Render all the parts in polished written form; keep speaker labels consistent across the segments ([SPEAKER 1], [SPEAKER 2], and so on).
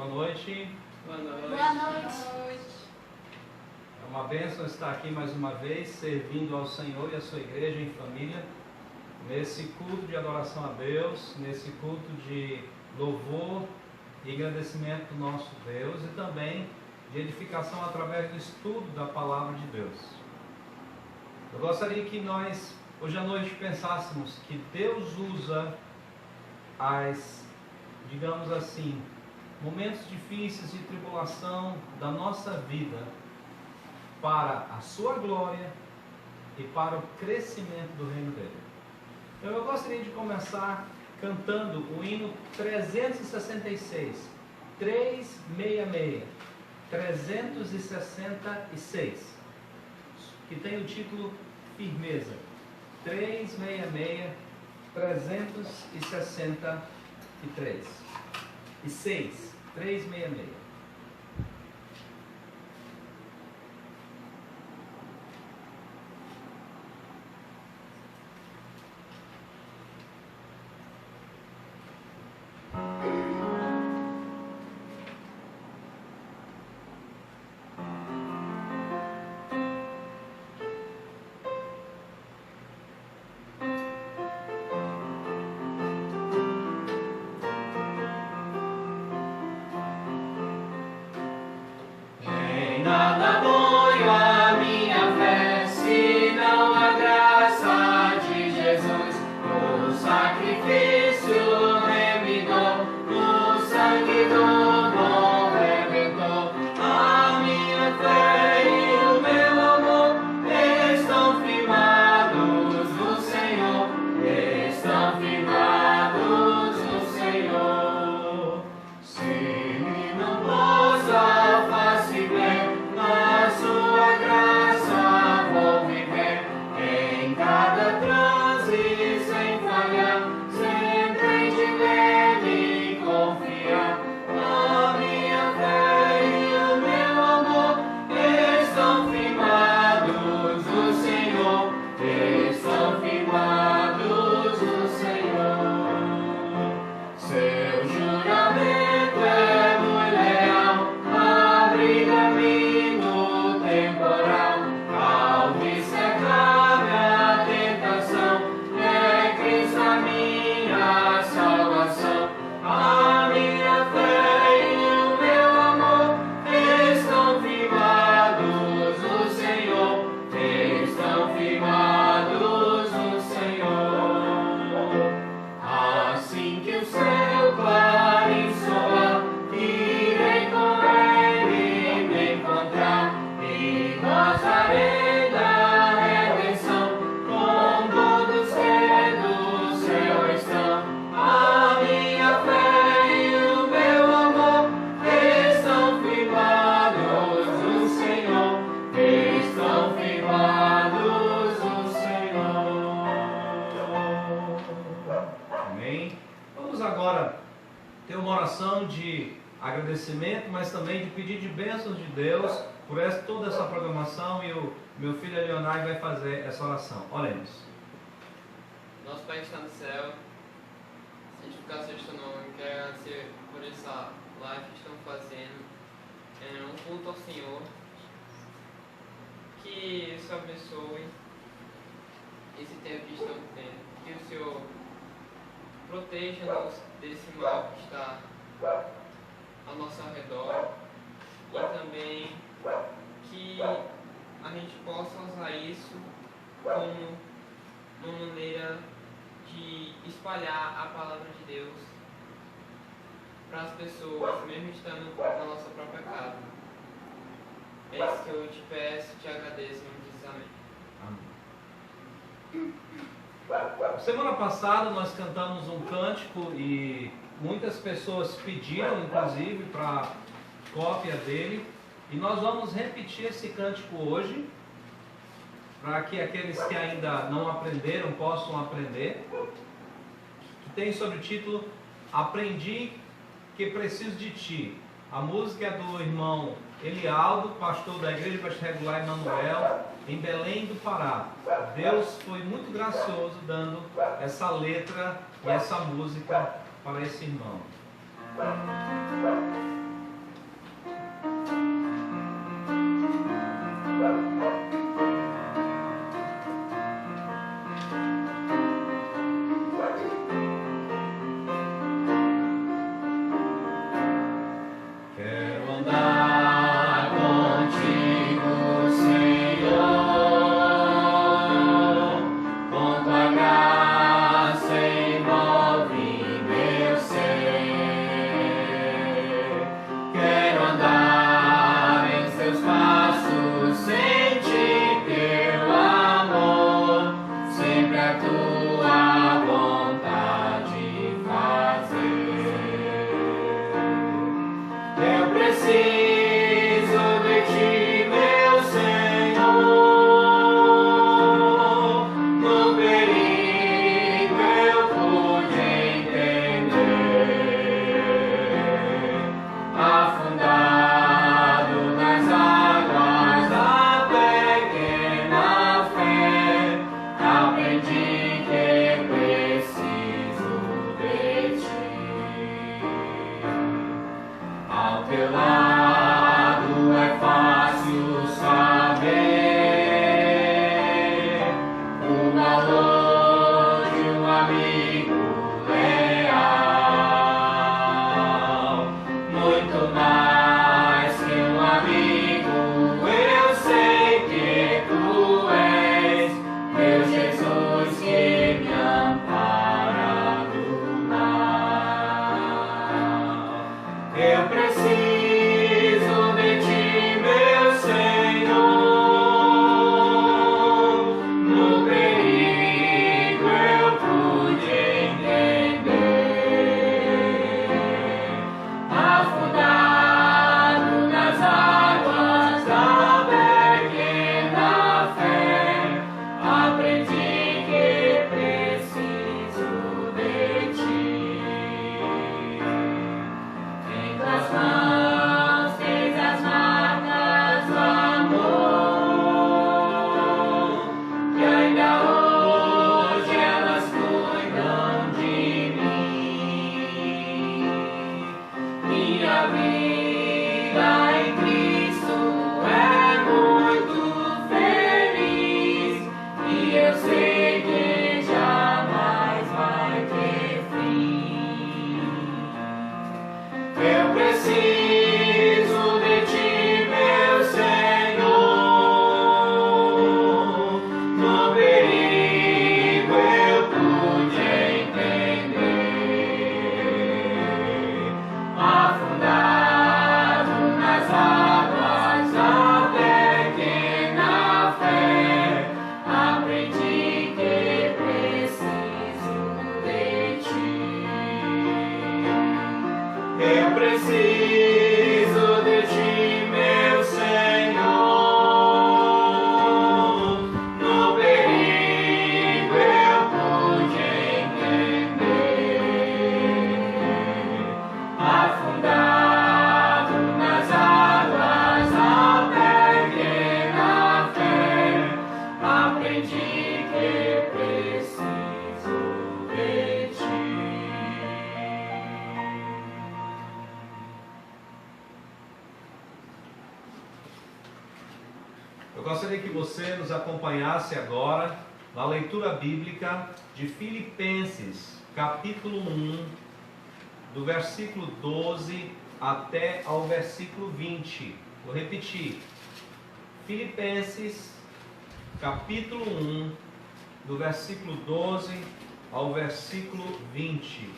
[SPEAKER 1] Boa noite.
[SPEAKER 2] Boa noite.
[SPEAKER 3] Boa noite.
[SPEAKER 1] É uma bênção estar aqui mais uma vez, servindo ao Senhor e à sua igreja em família, nesse culto de adoração a Deus, nesse culto de louvor e agradecimento do nosso Deus e também de edificação através do estudo da Palavra de Deus. Eu gostaria que nós, hoje à noite, pensássemos que Deus usa digamos assim, momentos difíceis de tribulação da nossa vida para a sua glória e para o crescimento do reino dele. Então eu gostaria de começar cantando o hino 366, 366, que tem o título Firmeza. 366, 366.
[SPEAKER 2] Nada ponho a minha fé, senão a graça de Jesus. O sacrifício remidou, o sangue do bom redentor. A minha fé e o meu amor estão firmados no Senhor, estão firmados no Senhor. Se não posso a face ver, na sua graça vou viver, em cada transe sem falhar, sempre de nele confiar. A minha fé e o meu amor estão firmados no Senhor, estão firmados no Senhor. Seu juramento é muito leal, abriga-me no temporal, calme e secar a tentação, é Cristo a minha salvação. A minha fé e o meu amor estão firmados no Senhor, estão firmados no Senhor. Assim que o seu clarim soar, irei com ele me encontrar e gozarei da redenção com todos que do céu estão. A minha fé e o meu amor estão firmados no Senhor, estão firmados no Senhor.
[SPEAKER 1] Amém? Vamos agora ter uma oração de agradecimento, mas também de pedir de bênçãos de Deus por toda essa programação, e o meu filho Leonardo vai fazer essa oração. Oremos.
[SPEAKER 4] Nosso Pai que está no céu, santificado seja o teu nome. Quero agradecer por essa live que estamos fazendo, um culto ao Senhor. Que o Senhor abençoe esse tempo que estamos tendo. Que o Senhor proteja-nos desse mal que está ao nosso redor. E também que a gente possa usar isso como uma maneira de espalhar a palavra de Deus para as pessoas, mesmo estando na nossa própria casa. É isso que eu te peço, te agradeço, em nome de Jesus, amém.
[SPEAKER 1] Semana passada nós cantamos um cântico e muitas pessoas pediram, inclusive, para cópia dele. E nós vamos repetir esse cântico hoje, para que aqueles que ainda não aprenderam possam aprender. Que tem sobre o título Aprendi que Preciso de Ti. A música é do irmão Elialdo, pastor da Igreja Batista Regular Emanuel, em Belém do Pará. Deus foi muito gracioso dando essa letra e essa música para esse irmão.
[SPEAKER 2] No perigo eu pude entender, afundado nas águas da pequena fé, aprendi que preciso de ti. Eu preciso de ti, meu Senhor. No perigo eu pude entender, afundado nas águas da pequena fé, aprendi que preciso de ti.
[SPEAKER 1] Eu gostaria que você nos acompanhasse agora na leitura bíblica de Filipenses, capítulo 1, do versículo 12 até ao versículo 20. Vou repetir. Filipenses, capítulo 1, do versículo 12 ao versículo 20.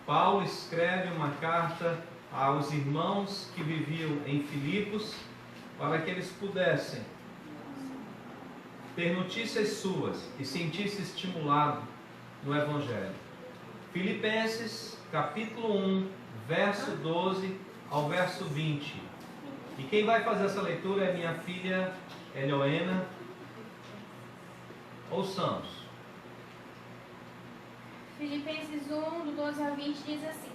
[SPEAKER 1] Paulo escreve uma carta aos irmãos que viviam em Filipos, para que eles pudessem ter notícias suas e sentir-se estimulado no Evangelho. Filipenses, capítulo 1, verso 12 ao verso 20. E quem vai fazer essa leitura é minha filha Helioena. Ouçamos.
[SPEAKER 3] Filipenses 1, do 12 ao 20 diz assim: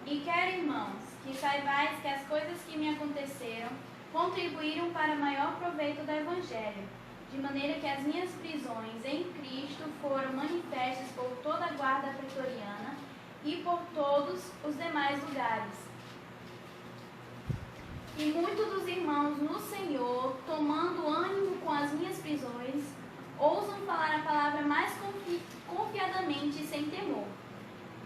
[SPEAKER 3] E quero, irmãos, que saibais que as coisas que me aconteceram contribuíram para maior proveito do Evangelho, de maneira que as minhas prisões em Cristo foram manifestas por toda a guarda pretoriana e por todos os demais lugares. E muitos dos irmãos no Senhor, tomando ânimo com as minhas prisões, ousam falar a palavra mais confiadamente e sem temor.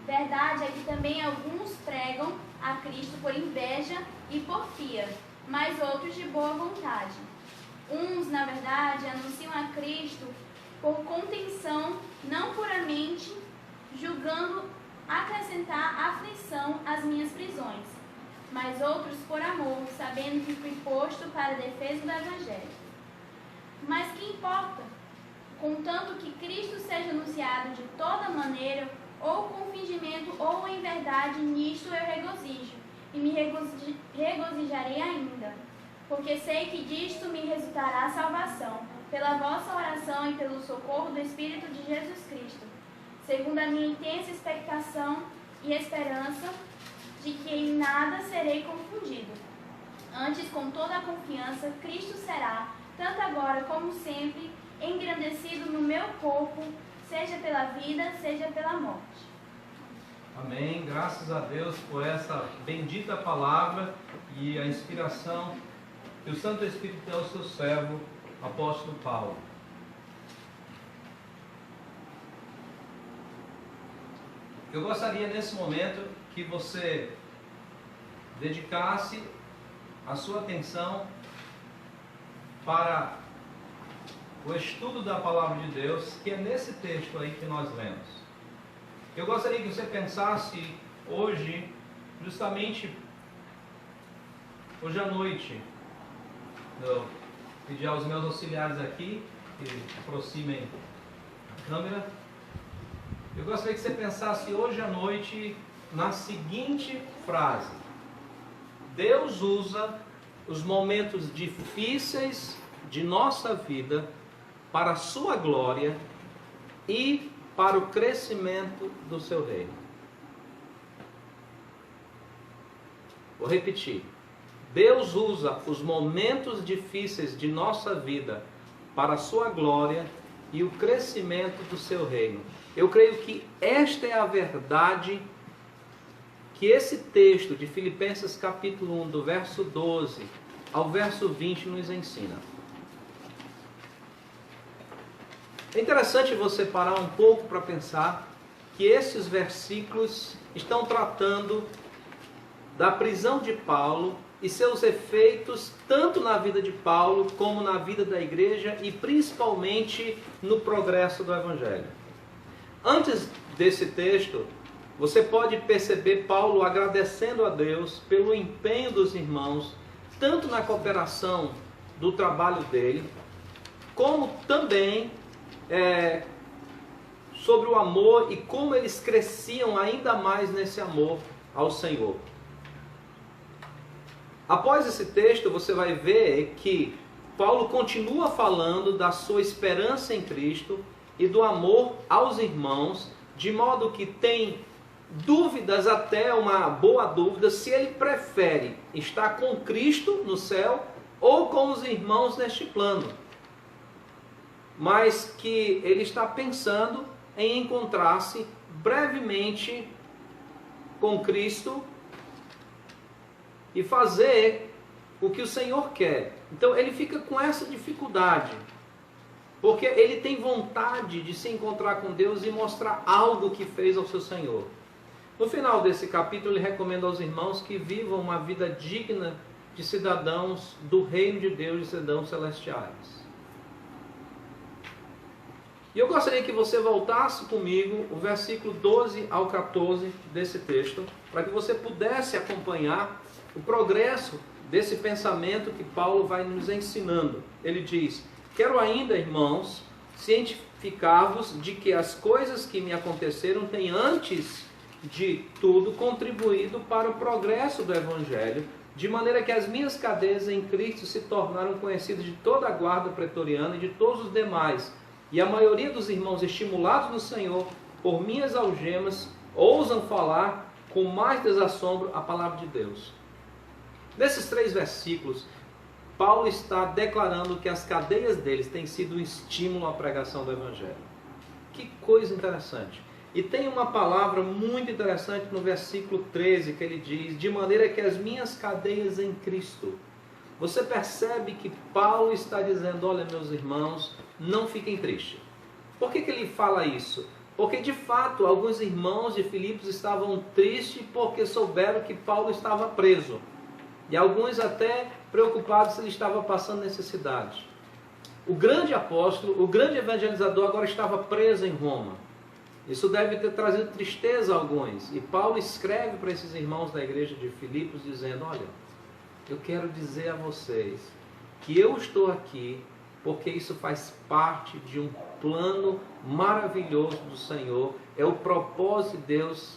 [SPEAKER 3] Verdade é que também alguns pregam a Cristo por inveja e porfia, mas outros de boa vontade. Uns, na verdade, anunciam a Cristo por contenção, não puramente, julgando acrescentar aflição às minhas prisões, mas outros por amor, sabendo que fui posto para a defesa do Evangelho. Mas que importa? Contanto que Cristo seja anunciado de toda maneira, ou com fingimento ou em verdade, nisto eu regozijo, e me regozijarei ainda, porque sei que disto me resultará salvação, pela vossa oração e pelo socorro do Espírito de Jesus Cristo, segundo a minha intensa expectação e esperança de que em nada serei confundido. Antes, com toda a confiança, Cristo será, tanto agora como sempre, engrandecido no meu corpo, seja pela vida, seja pela morte.
[SPEAKER 1] Amém. Graças a Deus por essa bendita palavra e a inspiração que o Santo Espírito deu ao seu servo, apóstolo Paulo. Eu gostaria nesse momento que você dedicasse a sua atenção para o estudo da palavra de Deus, que é nesse texto aí que nós lemos. Eu gostaria que você pensasse hoje, justamente hoje à noite, eu pedi aos meus auxiliares aqui que aproximem a câmera. Eu gostaria que você pensasse hoje à noite na seguinte frase: Deus usa os momentos difíceis de nossa vida para a sua glória e para o crescimento do seu reino. Vou repetir. Deus usa os momentos difíceis de nossa vida para a sua glória e o crescimento do seu reino. Eu creio que esta é a verdade que esse texto de Filipenses capítulo 1, do verso 12 ao verso 20 nos ensina. É interessante você parar um pouco para pensar que esses versículos estão tratando da prisão de Paulo e seus efeitos tanto na vida de Paulo como na vida da igreja e principalmente no progresso do Evangelho. Antes desse texto, você pode perceber Paulo agradecendo a Deus pelo empenho dos irmãos, tanto na cooperação do trabalho dele, como também sobre o amor e como eles cresciam ainda mais nesse amor ao Senhor. Após esse texto, você vai ver que Paulo continua falando da sua esperança em Cristo e do amor aos irmãos, de modo que tem dúvidas, até uma boa dúvida, se ele prefere estar com Cristo no céu ou com os irmãos neste plano. Mas que ele está pensando em encontrar-se brevemente com Cristo e fazer o que o Senhor quer. Então ele fica com essa dificuldade, porque ele tem vontade de se encontrar com Deus e mostrar algo que fez ao seu Senhor. No final desse capítulo, ele recomenda aos irmãos que vivam uma vida digna de cidadãos do reino de Deus, de cidadãos celestiais. E eu gostaria que você voltasse comigo o versículo 12 ao 14 desse texto, para que você pudesse acompanhar o progresso desse pensamento que Paulo vai nos ensinando. Ele diz: quero ainda, irmãos, cientificar-vos de que as coisas que me aconteceram têm antes de tudo contribuído para o progresso do Evangelho, de maneira que as minhas cadeias em Cristo se tornaram conhecidas de toda a guarda pretoriana e de todos os demais, e a maioria dos irmãos, estimulados no Senhor por minhas algemas, ousam falar com mais desassombro a palavra de Deus. Nesses 3 versículos, Paulo está declarando que as cadeias deles têm sido um estímulo à pregação do Evangelho. Que coisa interessante! E tem uma palavra muito interessante no versículo 13, que ele diz: de maneira que as minhas cadeias em Cristo. Você percebe que Paulo está dizendo: olha, meus irmãos, não fiquem tristes. Por que ele fala isso? Porque de fato alguns irmãos de Filipos estavam tristes porque souberam que Paulo estava preso. E alguns até preocupados se ele estava passando necessidade. O grande apóstolo, o grande evangelizador agora estava preso em Roma. Isso deve ter trazido tristeza a alguns. E Paulo escreve para esses irmãos da igreja de Filipos dizendo: olha, eu quero dizer a vocês que eu estou aqui porque isso faz parte de um plano maravilhoso do Senhor. É o propósito de Deus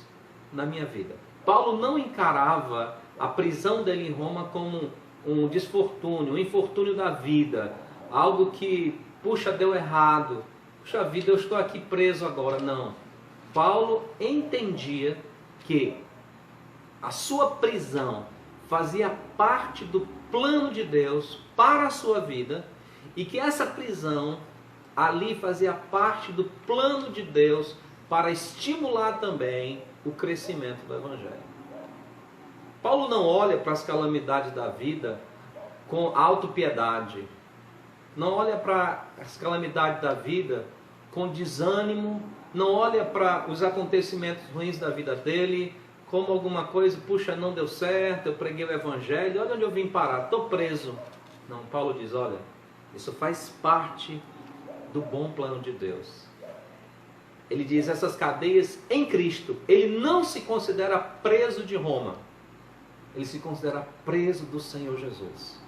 [SPEAKER 1] na minha vida. Paulo não encarava a prisão dele em Roma como um desfortúnio, um infortúnio da vida, algo que, puxa, deu errado, puxa vida, eu estou aqui preso agora. Não. Paulo entendia que a sua prisão fazia parte do plano de Deus para a sua vida e que essa prisão ali fazia parte do plano de Deus para estimular também o crescimento do Evangelho. Paulo não olha para as calamidades da vida com autopiedade, não olha para as calamidades da vida com desânimo, não olha para os acontecimentos ruins da vida dele como alguma coisa, puxa, não deu certo, eu preguei o Evangelho, olha onde eu vim parar, estou preso. Não, Paulo diz: olha, isso faz parte do bom plano de Deus. Ele diz: essas cadeias em Cristo. Ele não se considera preso de Roma, ele se considera preso do Senhor Jesus.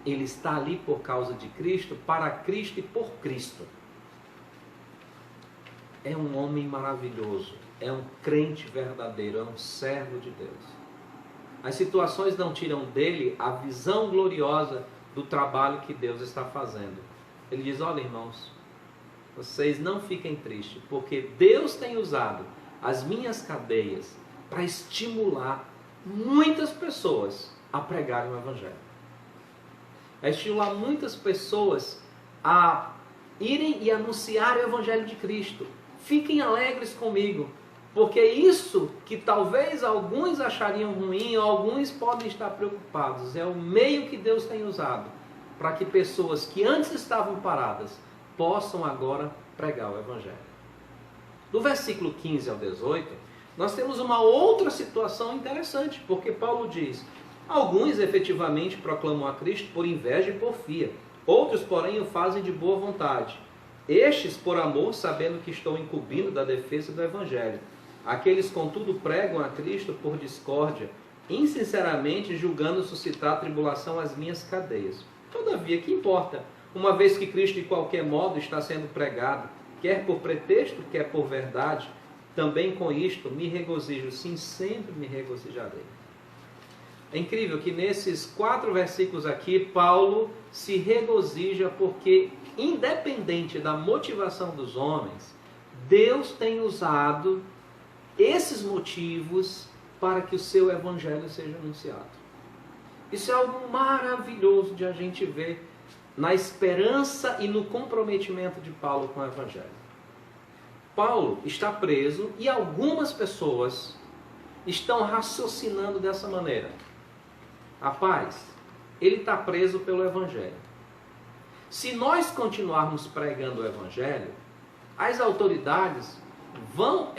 [SPEAKER 1] Ele está ali por causa de Cristo, para Cristo e por Cristo. É um homem maravilhoso, é um crente verdadeiro, é um servo de Deus. As situações não tiram dele a visão gloriosa do trabalho que Deus está fazendo. Ele diz: olha, irmãos, vocês não fiquem tristes, porque Deus tem usado as minhas cadeias para estimular muitas pessoas a pregarem o Evangelho. A estimular muitas pessoas a irem e anunciarem o Evangelho de Cristo. Fiquem alegres comigo, porque isso que talvez alguns achariam ruim, ou alguns podem estar preocupados, é o meio que Deus tem usado para que pessoas que antes estavam paradas possam agora pregar o Evangelho. Do versículo 15 ao 18, nós temos uma outra situação interessante, porque Paulo diz: Alguns efetivamente proclamam a Cristo por inveja e porfia. Outros, porém, o fazem de boa vontade. Estes, por amor, sabendo que estou incumbido da defesa do Evangelho. Aqueles, contudo, pregam a Cristo por discórdia, insinceramente julgando suscitar tribulação às minhas cadeias. Todavia, que importa? Uma vez que Cristo, de qualquer modo, está sendo pregado, quer por pretexto, quer por verdade, também com isto me regozijo, sim, sempre me regozijarei. É incrível que nesses 4 versículos aqui, Paulo se regozija porque, independente da motivação dos homens, Deus tem usado esses motivos para que o seu evangelho seja anunciado. Isso é algo maravilhoso de a gente ver na esperança e no comprometimento de Paulo com o evangelho. Paulo está preso e algumas pessoas estão raciocinando dessa maneira. Rapaz, ele está preso pelo evangelho. Se nós continuarmos pregando o evangelho, as autoridades vão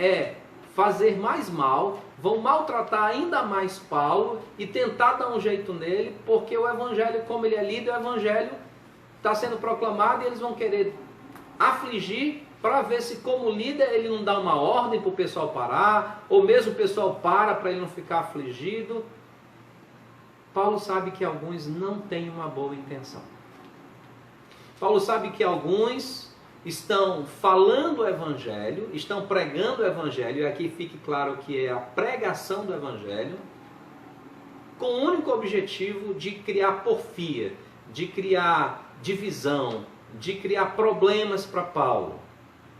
[SPEAKER 1] fazer mais mal, vão maltratar ainda mais Paulo e tentar dar um jeito nele, porque o evangelho, como ele é lido, o evangelho está sendo proclamado e eles vão querer afligir para ver se, como líder, ele não dá uma ordem para o pessoal parar, ou mesmo o pessoal para ele não ficar afligido. Paulo sabe que alguns não têm uma boa intenção. Paulo sabe que alguns estão falando o evangelho, estão pregando o evangelho, e aqui fique claro que é a pregação do evangelho, com o único objetivo de criar porfia, de criar divisão, de criar problemas para Paulo.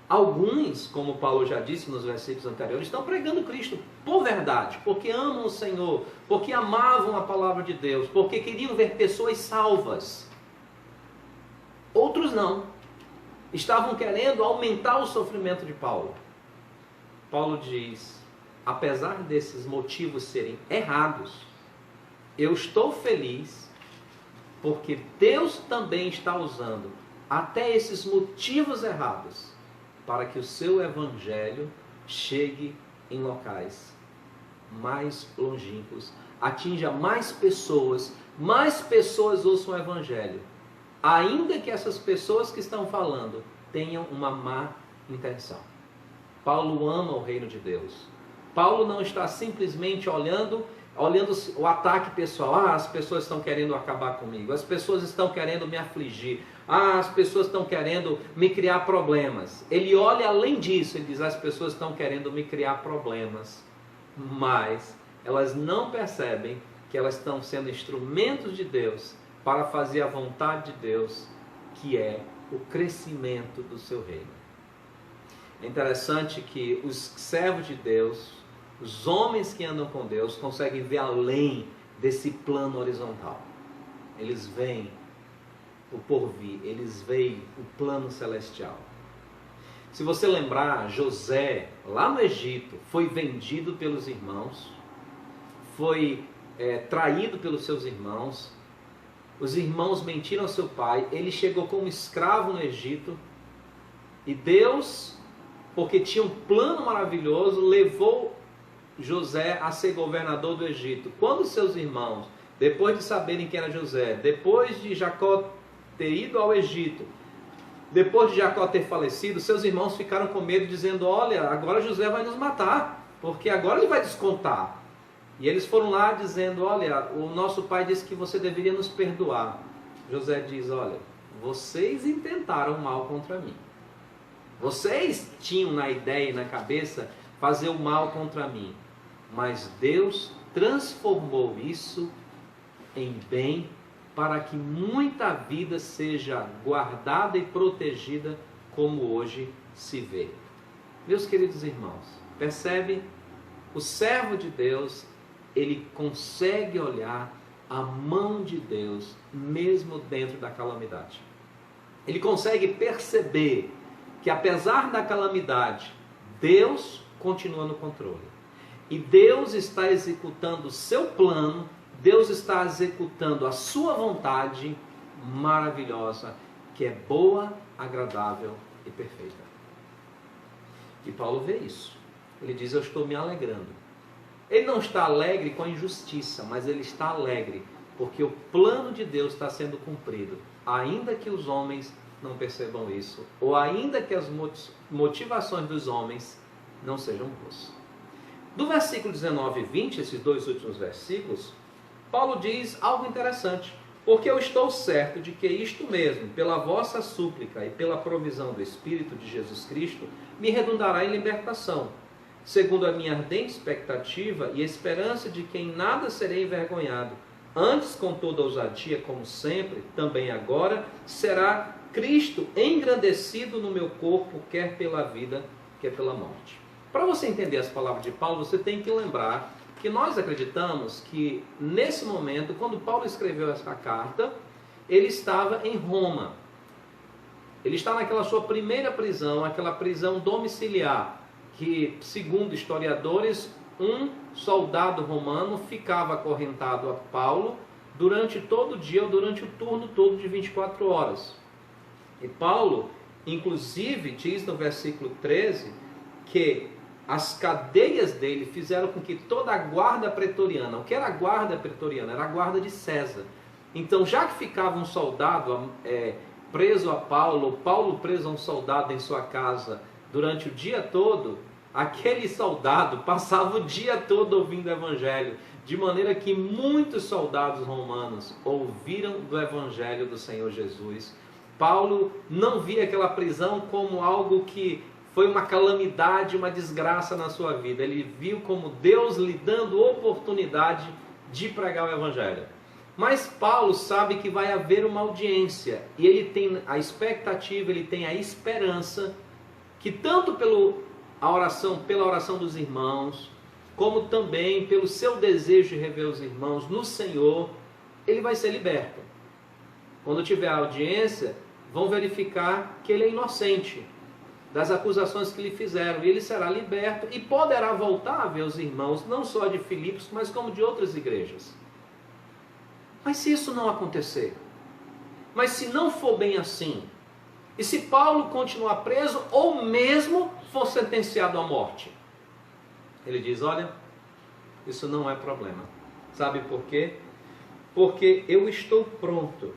[SPEAKER 1] Alguns, como Paulo já disse nos versículos anteriores, estão pregando Cristo por verdade, porque amam o Senhor, porque amavam a palavra de Deus, porque queriam ver pessoas salvas. Outros não. Estavam querendo aumentar o sofrimento de Paulo. Paulo diz, apesar desses motivos serem errados, eu estou feliz porque Deus também está usando até esses motivos errados para que o seu evangelho chegue em locais mais longínquos, atinja mais pessoas ouçam o evangelho, ainda que essas pessoas que estão falando tenham uma má intenção. Paulo ama o reino de Deus. Paulo não está simplesmente olhando o ataque pessoal. As pessoas estão querendo acabar comigo, as pessoas estão querendo me afligir, as pessoas estão querendo me criar problemas. Ele olha além disso, ele diz, as pessoas estão querendo me criar problemas, mas elas não percebem que elas estão sendo instrumentos de Deus para fazer a vontade de Deus, que é o crescimento do seu reino. É interessante que os servos de Deus, os homens que andam com Deus, conseguem ver além desse plano horizontal. Eles veem o porvir, eles veem o plano celestial. Se você lembrar, José, lá no Egito, foi vendido pelos irmãos, foi traído pelos seus irmãos, os irmãos mentiram ao seu pai, ele chegou como escravo no Egito, e Deus, porque tinha um plano maravilhoso, levou José a ser governador do Egito. Quando seus irmãos, depois de saberem quem era José, depois de Jacó ter ido ao Egito, depois de Jacó ter falecido, seus irmãos ficaram com medo, dizendo, olha, agora José vai nos matar, porque agora ele vai descontar. E eles foram lá dizendo, olha, o nosso pai disse que você deveria nos perdoar. José diz, olha, vocês intentaram mal contra mim. Vocês tinham na ideia e na cabeça fazer o mal contra mim. Mas Deus transformou isso em bem para que muita vida seja guardada e protegida como hoje se vê. Meus queridos irmãos, percebe? O servo de Deus, ele consegue olhar a mão de Deus mesmo dentro da calamidade. Ele consegue perceber que apesar da calamidade, Deus continua no controle. E Deus está executando o seu plano, Deus está executando a sua vontade maravilhosa, que é boa, agradável e perfeita. E Paulo vê isso. Ele diz, eu estou me alegrando. Ele não está alegre com a injustiça, mas ele está alegre porque o plano de Deus está sendo cumprido, ainda que os homens não percebam isso, ou ainda que as motivações dos homens não sejam boas. Do versículo 19 e 20, esses dois últimos versículos, Paulo diz algo interessante. Porque eu estou certo de que isto mesmo, pela vossa súplica e pela provisão do Espírito de Jesus Cristo, me redundará em libertação, segundo a minha ardente expectativa e esperança de que em nada serei envergonhado. Antes, com toda ousadia, como sempre, também agora, será Cristo engrandecido no meu corpo, quer pela vida, quer pela morte. Para você entender as palavras de Paulo, você tem que lembrar que nós acreditamos que, nesse momento, quando Paulo escreveu essa carta, ele estava em Roma. Ele está naquela sua primeira prisão, aquela prisão domiciliar, que, segundo historiadores, um soldado romano ficava acorrentado a Paulo durante todo o dia, ou durante o turno todo de 24 horas. E Paulo, inclusive, diz no versículo 13, que as cadeias dele fizeram com que toda a guarda pretoriana, o que era a guarda pretoriana? Era a guarda de César. Então, já que ficava um soldado preso a Paulo, Paulo preso a um soldado em sua casa durante o dia todo, aquele soldado passava o dia todo ouvindo o evangelho, de maneira que muitos soldados romanos ouviram do evangelho do Senhor Jesus. Paulo não via aquela prisão como algo que foi uma calamidade, uma desgraça na sua vida. Ele viu como Deus lhe dando oportunidade de pregar o evangelho. Mas Paulo sabe que vai haver uma audiência, e ele tem a expectativa, ele tem a esperança que tanto pela oração dos irmãos, como também pelo seu desejo de rever os irmãos no Senhor, ele vai ser liberto. Quando tiver a audiência, vão verificar que ele é inocente das acusações que lhe fizeram, e ele será liberto e poderá voltar a ver os irmãos, não só de Filipos, mas como de outras igrejas. Mas se isso não acontecer, mas se não for bem assim, e se Paulo continuar preso, ou mesmo for sentenciado à morte, ele diz, olha, isso não é problema. Sabe por quê? Porque eu estou pronto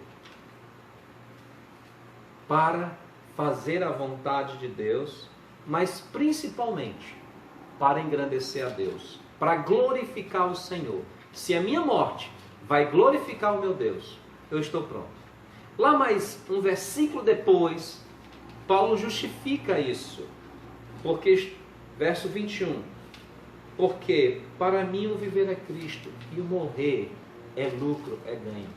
[SPEAKER 1] para fazer a vontade de Deus, mas principalmente para engrandecer a Deus, para glorificar o Senhor. Se a minha morte vai glorificar o meu Deus, eu estou pronto. Lá mais um versículo depois, Paulo justifica isso, porque, verso 21, porque para mim o viver é Cristo e o morrer é lucro, é ganho.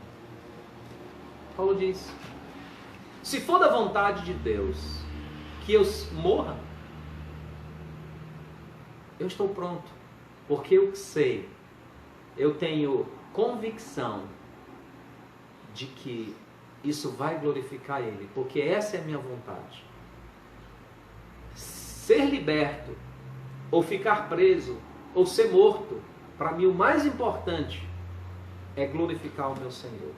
[SPEAKER 1] Paulo diz, se for da vontade de Deus que eu morra, eu estou pronto, porque eu sei, eu tenho convicção de que isso vai glorificar Ele, porque essa é a minha vontade. Ser liberto, ou ficar preso, ou ser morto, para mim o mais importante é glorificar o meu Senhor.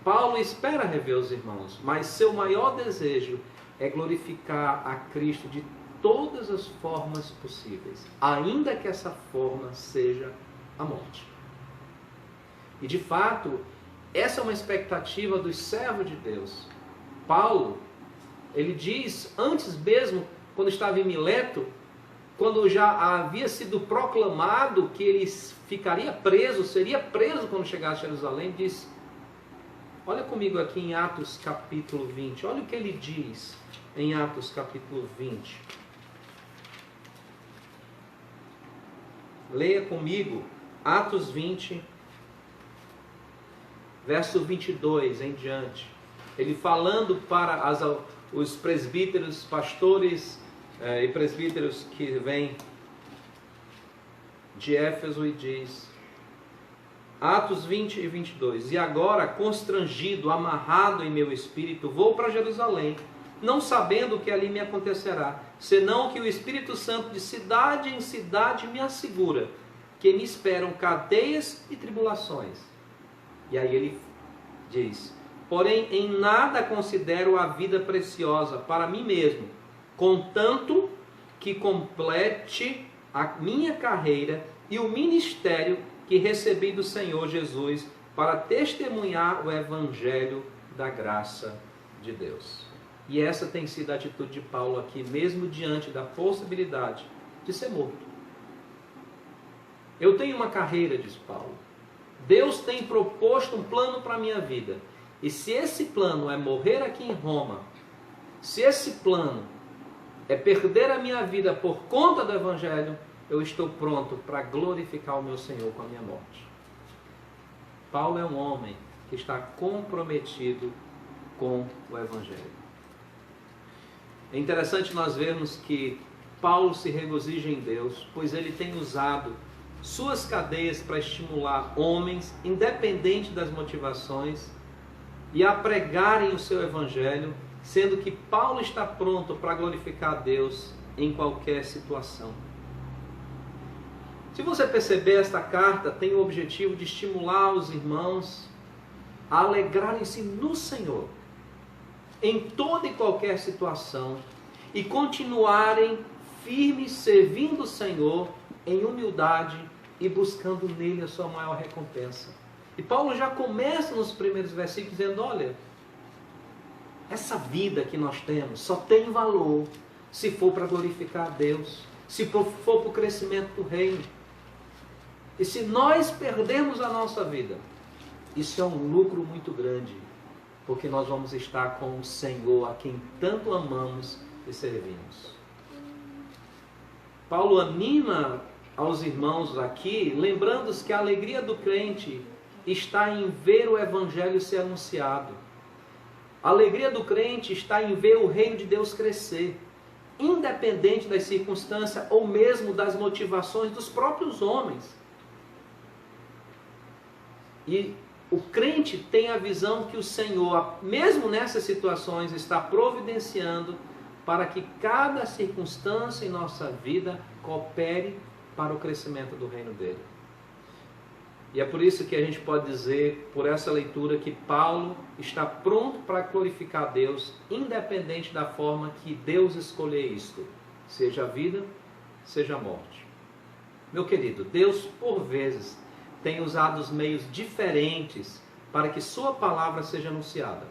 [SPEAKER 1] Paulo espera rever os irmãos, mas seu maior desejo é glorificar a Cristo de todas as formas possíveis, ainda que essa forma seja a morte. E de fato, essa é uma expectativa dos servos de Deus. Paulo, ele diz, antes mesmo, quando estava em Mileto, quando já havia sido proclamado que ele ficaria preso, seria preso quando chegasse a Jerusalém, diz, olha comigo aqui em Atos capítulo 20, olha o que ele diz em Atos capítulo 20. Leia comigo, Atos 20, verso 22 em diante. Ele falando para os presbíteros, pastores e presbíteros que vêm de Éfeso, e diz, Atos 20 e 22, e agora, constrangido, amarrado em meu espírito, vou para Jerusalém, não sabendo o que ali me acontecerá, senão que o Espírito Santo de cidade em cidade me assegura que me esperam cadeias e tribulações. E aí ele diz, porém em nada considero a vida preciosa para mim mesmo, contanto que complete a minha carreira e o ministério que recebi do Senhor Jesus para testemunhar o evangelho da graça de Deus. E essa tem sido a atitude de Paulo aqui, mesmo diante da possibilidade de ser morto. Eu tenho uma carreira, diz Paulo. Deus tem proposto um plano para a minha vida. E se esse plano é morrer aqui em Roma, se esse plano é perder a minha vida por conta do Evangelho, eu estou pronto para glorificar o meu Senhor com a minha morte. Paulo é um homem que está comprometido com o Evangelho. É interessante nós vermos que Paulo se regozija em Deus, pois ele tem usado suas cadeias para estimular homens, independente das motivações, e a pregarem o seu Evangelho, sendo que Paulo está pronto para glorificar a Deus em qualquer situação. Se você perceber, esta carta tem o objetivo de estimular os irmãos a alegrarem-se no Senhor, em toda e qualquer situação, e continuarem firmes, servindo o Senhor em humildade e buscando nele a sua maior recompensa. E Paulo já começa nos primeiros versículos dizendo, olha, essa vida que nós temos só tem valor se for para glorificar a Deus, se for para o crescimento do reino. E se nós perdermos a nossa vida, isso é um lucro muito grande, porque nós vamos estar com o Senhor, a quem tanto amamos e servimos. Paulo anima aos irmãos aqui, lembrando-os que a alegria do crente está em ver o Evangelho ser anunciado. A alegria do crente está em ver o reino de Deus crescer, independente das circunstâncias ou mesmo das motivações dos próprios homens. E o crente tem a visão que o Senhor, mesmo nessas situações, está providenciando para que cada circunstância em nossa vida coopere para o crescimento do reino dele. E é por isso que a gente pode dizer, por essa leitura, que Paulo está pronto para glorificar a Deus, independente da forma que Deus escolher isto, seja a vida, seja a morte. Meu querido, Deus, por vezes, tem usado os meios diferentes para que sua palavra seja anunciada.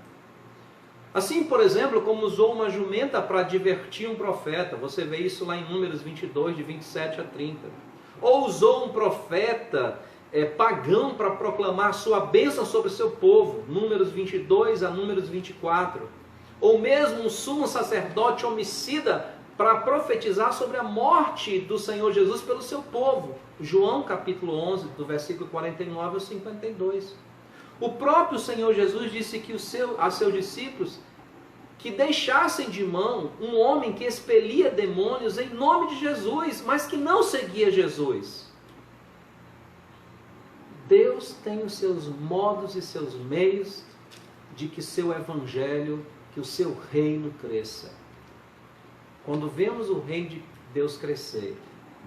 [SPEAKER 1] Assim, por exemplo, como usou uma jumenta para divertir um profeta, você vê isso lá em Números 22, de 27 a 30. Ou usou um profeta pagão para proclamar sua bênção sobre o seu povo, Números 22 a Números 24. Ou mesmo um sumo sacerdote homicida para profetizar sobre a morte do Senhor Jesus pelo seu povo, João capítulo 11, do versículo 49 ao 52. O próprio Senhor Jesus disse que a seus discípulos que deixassem de mão um homem que expelia demônios em nome de Jesus, mas que não seguia Jesus. Deus tem os seus modos e seus meios de que seu evangelho, que o seu reino cresça. Quando vemos o reino de Deus crescer,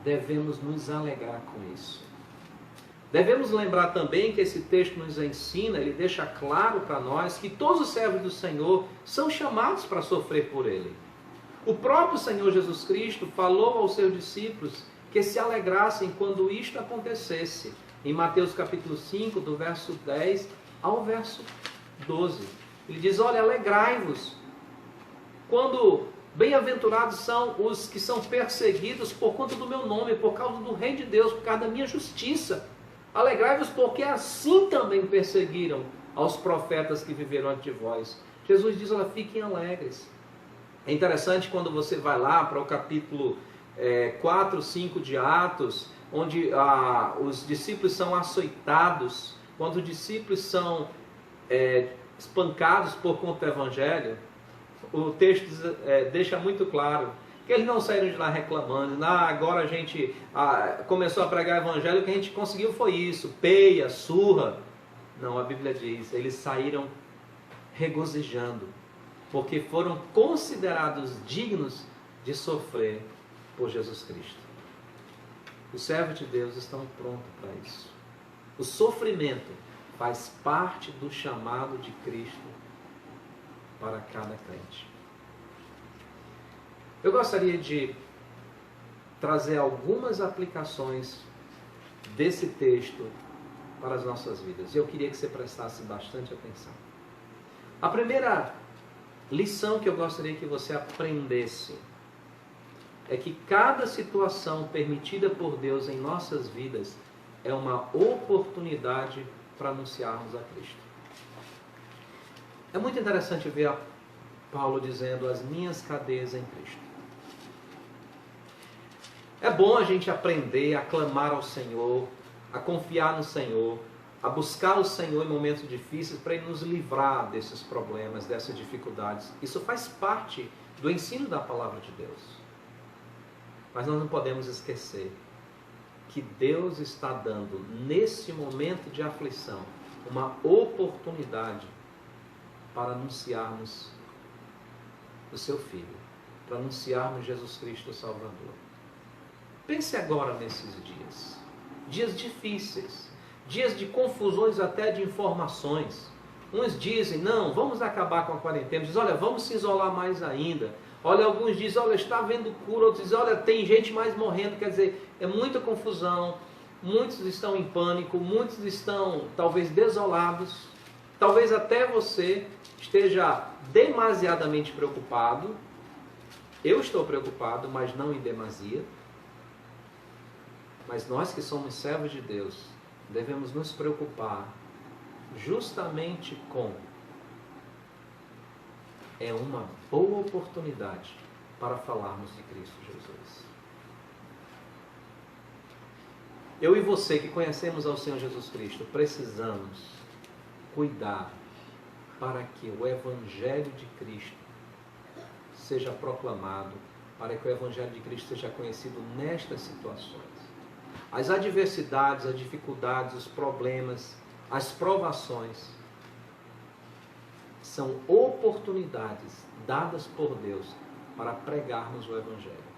[SPEAKER 1] devemos nos alegrar com isso. Devemos lembrar também que esse texto nos ensina, ele deixa claro para nós que todos os servos do Senhor são chamados para sofrer por Ele. O próprio Senhor Jesus Cristo falou aos seus discípulos que se alegrassem quando isto acontecesse. Em Mateus capítulo 5, do verso 10 ao verso 12. Ele diz, olha, alegrai-vos quando bem-aventurados são os que são perseguidos por conta do meu nome, por causa do reino de Deus, por causa da minha justiça. Alegrai-vos porque assim também perseguiram aos profetas que viveram antes de vós. Jesus diz, olha, fiquem alegres. É interessante quando você vai lá para o capítulo 4, 5 de Atos, onde os discípulos são açoitados, quando os discípulos são espancados por conta do Evangelho, o texto deixa muito claro que eles não saíram de lá reclamando, agora a gente começou a pregar o Evangelho, o que a gente conseguiu foi isso, peia, surra. Não, a Bíblia diz, eles saíram regozijando, porque foram considerados dignos de sofrer por Jesus Cristo. Os servos de Deus estão prontos para isso. O sofrimento faz parte do chamado de Cristo para cada crente. Eu gostaria de trazer algumas aplicações desse texto para as nossas vidas. E eu queria que você prestasse bastante atenção. A primeira lição que eu gostaria que você aprendesse é que cada situação permitida por Deus em nossas vidas é uma oportunidade para anunciarmos a Cristo. É muito interessante ver Paulo dizendo: as minhas cadeias em Cristo. É bom a gente aprender a clamar ao Senhor, a confiar no Senhor, a buscar o Senhor em momentos difíceis para Ele nos livrar desses problemas, dessas dificuldades. Isso faz parte do ensino da palavra de Deus. Mas nós não podemos esquecer que Deus está dando, nesse momento de aflição, uma oportunidade para anunciarmos o seu Filho, para anunciarmos Jesus Cristo o Salvador. Pense agora nesses dias. Dias difíceis, dias de confusões até de informações. Uns dizem: não, vamos acabar com a quarentena. Dizem: olha, vamos se isolar mais ainda. Olha, alguns dizem: olha, está havendo cura. Outros dizem: olha, tem gente mais morrendo. Quer dizer, é muita confusão. Muitos estão em pânico, muitos estão talvez desolados. Talvez até você esteja demasiadamente preocupado. Eu estou preocupado, mas não em demasia. Mas nós que somos servos de Deus, devemos nos preocupar justamente com: é uma boa oportunidade para falarmos de Cristo Jesus. Eu e você que conhecemos ao Senhor Jesus Cristo, precisamos cuidar para que o Evangelho de Cristo seja proclamado, para que o Evangelho de Cristo seja conhecido nestas situações. As adversidades, as dificuldades, os problemas, as provações são oportunidades dadas por Deus para pregarmos o Evangelho.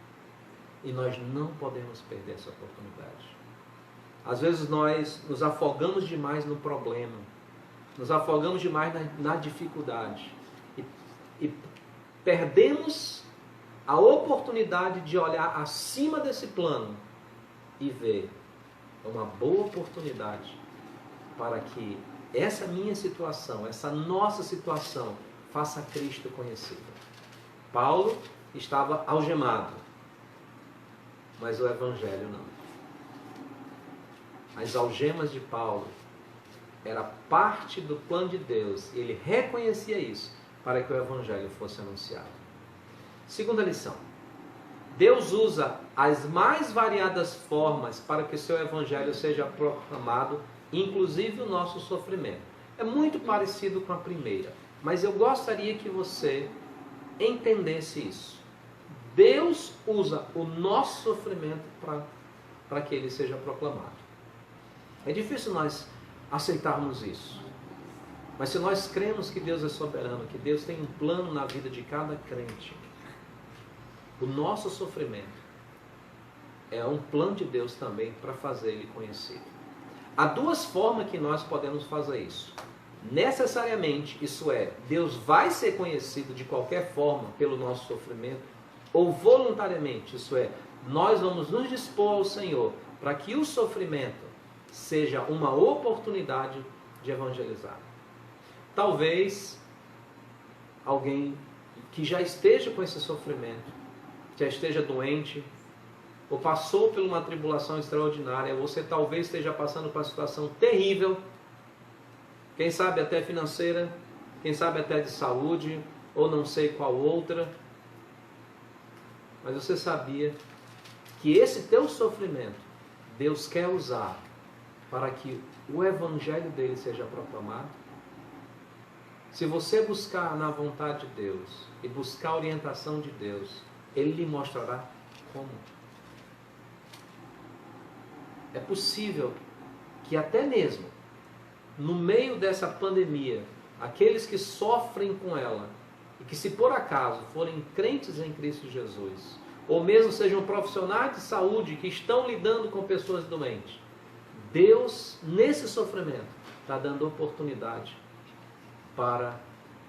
[SPEAKER 1] E nós não podemos perder essa oportunidade. Às vezes nós nos afogamos demais no problema, nos afogamos demais na dificuldade e perdemos a oportunidade de olhar acima desse plano e ver uma boa oportunidade para que essa minha situação, essa nossa situação, faça Cristo conhecido. Paulo estava algemado, mas o Evangelho não. As algemas de Paulo era parte do plano de Deus, e ele reconhecia isso para que o Evangelho fosse anunciado. Segunda lição: Deus usa as mais variadas formas para que o seu Evangelho seja proclamado, inclusive o nosso sofrimento. É muito parecido com a primeira, mas eu gostaria que você entendesse isso. Deus usa o nosso sofrimento para que ele seja proclamado. É difícil nós aceitarmos isso, mas se nós cremos que Deus é soberano, que Deus tem um plano na vida de cada crente, o nosso sofrimento é um plano de Deus também para fazer ele conhecido. Há duas formas que nós podemos fazer isso. Necessariamente, isso é, Deus vai ser conhecido de qualquer forma pelo nosso sofrimento, ou voluntariamente, isso é, nós vamos nos dispor ao Senhor para que o sofrimento seja uma oportunidade de evangelizar. Talvez alguém que já esteja com esse sofrimento, já esteja doente, ou passou por uma tribulação extraordinária, você talvez esteja passando por uma situação terrível, quem sabe até financeira, quem sabe até de saúde, ou não sei qual outra, mas você sabia que esse teu sofrimento, Deus quer usar para que o Evangelho dele seja proclamado? Se você buscar na vontade de Deus e buscar a orientação de Deus, Ele lhe mostrará como. É possível que até mesmo no meio dessa pandemia, aqueles que sofrem com ela e que se por acaso forem crentes em Cristo Jesus, ou mesmo sejam profissionais de saúde que estão lidando com pessoas doentes, Deus, nesse sofrimento, está dando oportunidade para a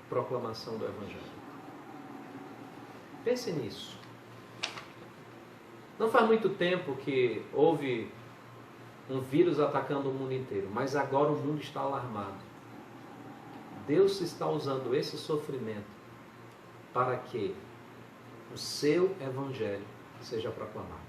[SPEAKER 1] proclamação do Evangelho. Pense nisso. Não faz muito tempo que houve um vírus atacando o mundo inteiro, mas agora o mundo está alarmado. Deus está usando esse sofrimento para que o seu evangelho seja proclamado.